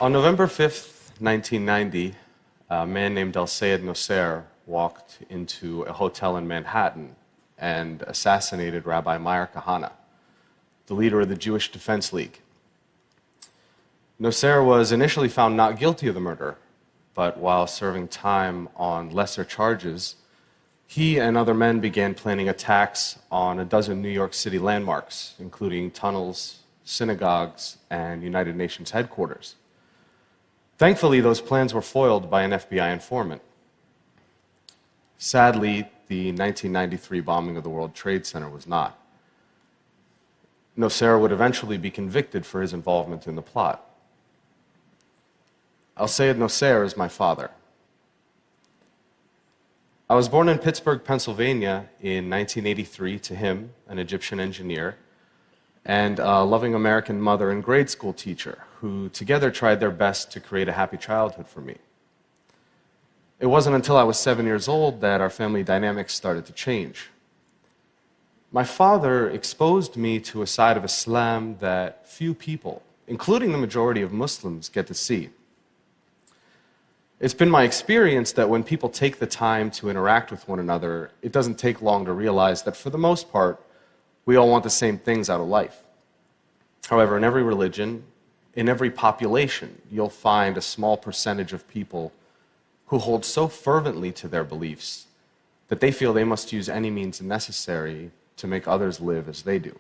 On November 5th, 1990, a man named Al-Sayed Nosser walked into a hotel in Manhattan and assassinated Rabbi Meir Kahane, the leader of the Jewish Defense League. Nosser was initially found not guilty of the murder, but while serving time on lesser charges, he and other men began planning attacks on a dozen New York City landmarks, including tunnels, synagogues, and United Nations headquarters. Thankfully, those plans were foiled by an FBI informant. Sadly, the 1993 bombing of the World Trade Center was not. Nosser would eventually be convicted for his involvement in the plot. Al-Sayed Nosser is my father. I was born in Pittsburgh, Pennsylvania in 1983 to him, an Egyptian engineer, and a loving American mother and grade school teacher who together tried their best to create a happy childhood for me. It wasn't until I was 7 years old that our family dynamics started to change. My father exposed me to a side of Islam that few people, including the majority of Muslims, get to see. It's been my experience that when people take the time to interact with one another, it doesn't take long to realize that for the most part, we all want the same things out of life. However, in every religion, in every population, you'll find a small percentage of people who hold so fervently to their beliefs that they feel they must use any means necessary to make others live as they do.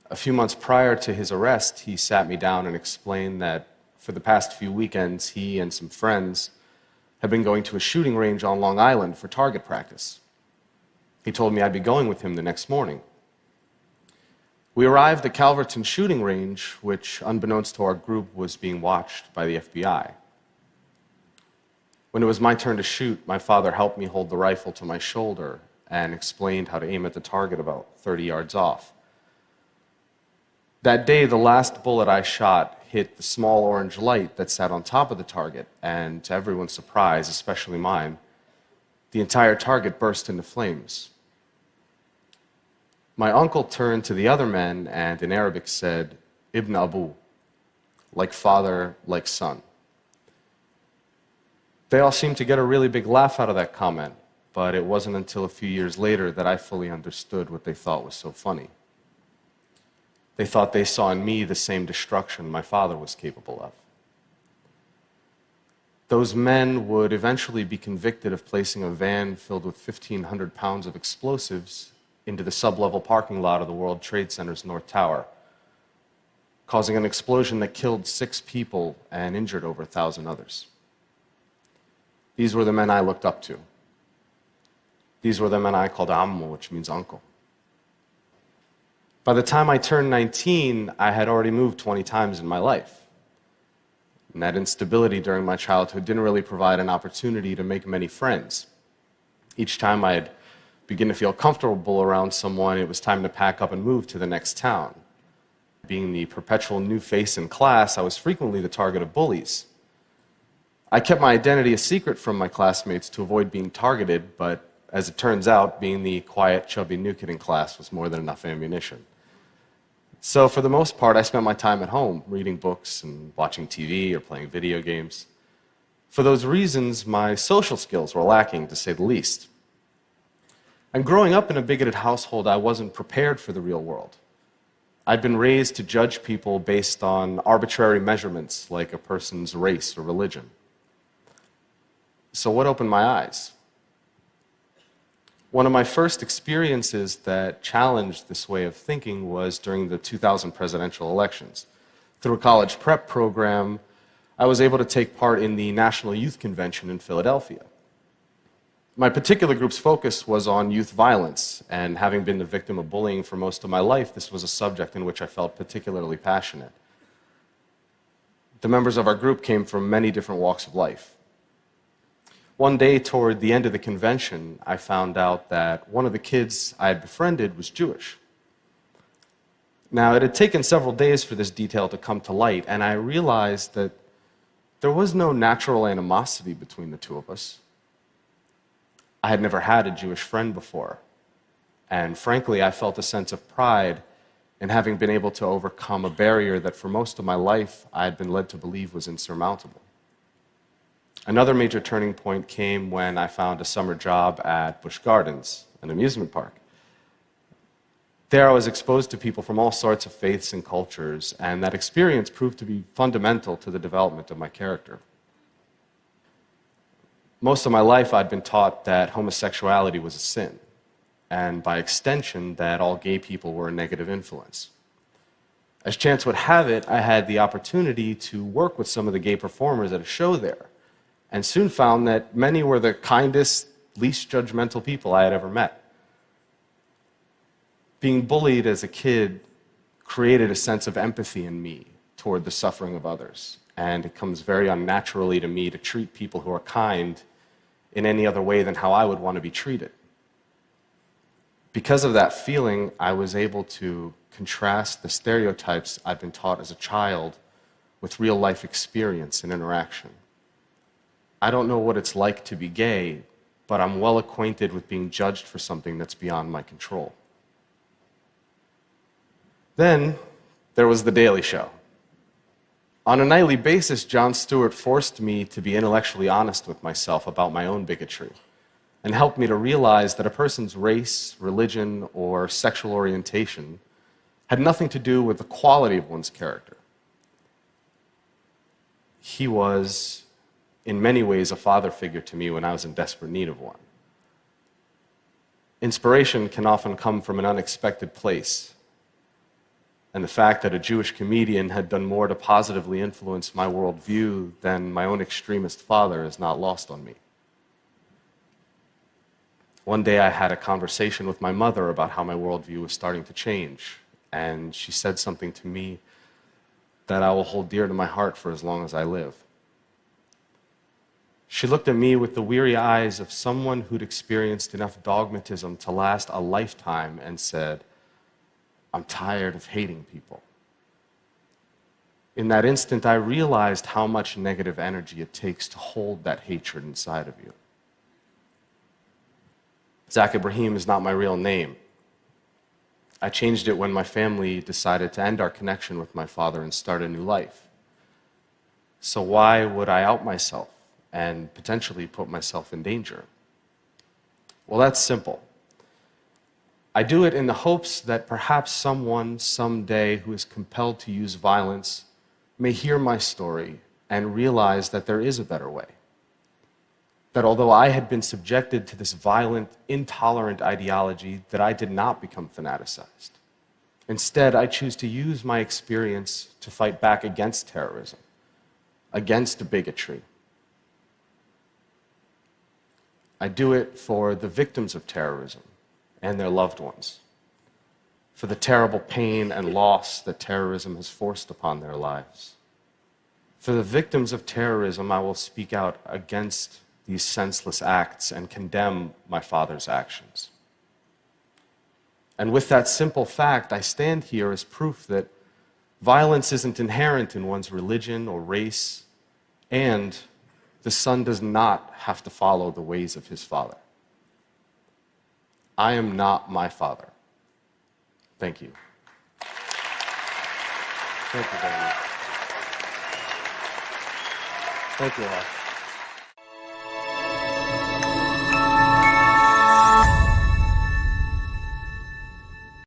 A few months prior to his arrest, he sat me down and explained that for the past few weekends, he and some friends have been going to a shooting range on Long Island for target practice. He told me I'd be going with him the next morning. We arrived at Calverton shooting range, which, unbeknownst to our group, was being watched by the FBI. When it was my turn to shoot, my father helped me hold the rifle to my shoulder and explained how to aim at the target about 30 yards off. That day, the last bullet I shot hit the small orange light that sat on top of the target, and to everyone's surprise, especially mine, the entire target burst into flames. My uncle turned to the other men and in Arabic said, Ibn Abu, like father, like son. They all seemed to get a really big laugh out of that comment, but it wasn't until a few years later that I fully understood what they thought was so funny. They thought they saw in me the same destruction my father was capable of. Those men would eventually be convicted of placing a van filled with 1,500 pounds of explosives into the sub-level parking lot of the World Trade Center's North Tower, causing an explosion that killed 6 people and injured over 1,000 others. These were the men I looked up to. These were the men I called Ammu, which means uncle. By the time I turned 19, I had already moved 20 times in my life. And that instability during my childhood didn't really provide an opportunity to make many friends. Each time I'd begin to feel comfortable around someone, it was time to pack up and move to the next town. Being the perpetual new face in class, I was frequently the target of bullies. I kept my identity a secret from my classmates to avoid being targeted, but as it turns out, being the quiet, chubby new kid in class was more than enough ammunition. So for the most part, I spent my time at home, reading books and watching TV or playing video games. For those reasons, my social skills were lacking, to say the least. And growing up in a bigoted household, I wasn't prepared for the real world. I'd been raised to judge people based on arbitrary measurements like a person's race or religion. So what opened my eyes? One of my first experiences that challenged this way of thinking was during the 2000 presidential elections. Through a college prep program, I was able to take part in the National Youth Convention in Philadelphia. My particular group's focus was on youth violence, and having been the victim of bullying for most of my life, this was a subject in which I felt particularly passionate. The members of our group came from many different walks of life. One day toward the end of the convention, I found out that one of the kids I had befriended was Jewish. Now, it had taken several days for this detail to come to light, and I realized that there was no natural animosity between the two of us. I had never had a Jewish friend before, and frankly, I felt a sense of pride in having been able to overcome a barrier that for most of my life I had been led to believe was insurmountable. Another major turning point came when I found a summer job at Busch Gardens, an amusement park. There I was exposed to people from all sorts of faiths and cultures, and that experience proved to be fundamental to the development of my character. Most of my life I'd been taught that homosexuality was a sin, and by extension that all gay people were a negative influence. As chance would have it, I had the opportunity to work with some of the gay performers at a show there, and soon found that many were the kindest, least judgmental people I had ever met. Being bullied as a kid created a sense of empathy in me toward the suffering of others, and it comes very unnaturally to me to treat people who are kind in any other way than how I would want to be treated. Because of that feeling, I was able to contrast the stereotypes I'd been taught as a child with real-life experience and interaction. I don't know what it's like to be gay, but I'm well acquainted with being judged for something that's beyond my control. Then there was The Daily Show. On a nightly basis, Jon Stewart forced me to be intellectually honest with myself about my own bigotry and helped me to realize that a person's race, religion, or sexual orientation had nothing to do with the quality of one's character. He was, in many ways, a father figure to me when I was in desperate need of one. Inspiration can often come from an unexpected place, and the fact that a Jewish comedian had done more to positively influence my worldview than my own extremist father is not lost on me. One day I had a conversation with my mother about how my worldview was starting to change, and she said something to me that I will hold dear to my heart for as long as I live. She looked at me with the weary eyes of someone who'd experienced enough dogmatism to last a lifetime and said, "I'm tired of hating people." In that instant, I realized how much negative energy it takes to hold that hatred inside of you. Zach Ibrahim is not my real name. I changed it when my family decided to end our connection with my father and start a new life. So why would I out myself and potentially put myself in danger? Well, that's simple. I do it in the hopes that perhaps someone someday who is compelled to use violence may hear my story and realize that there is a better way. That although I had been subjected to this violent, intolerant ideology, that I did not become fanaticized. Instead, I choose to use my experience to fight back against terrorism, against bigotry. I do it for the victims of terrorism and their loved ones, for the terrible pain and loss that terrorism has forced upon their lives. For the victims of terrorism, I will speak out against these senseless acts and condemn my father's actions. And with that simple fact, I stand here as proof that violence isn't inherent in one's religion or race, and the son does not have to follow the ways of his father. I am not my father. Thank you. Thank you very much. Thank you all.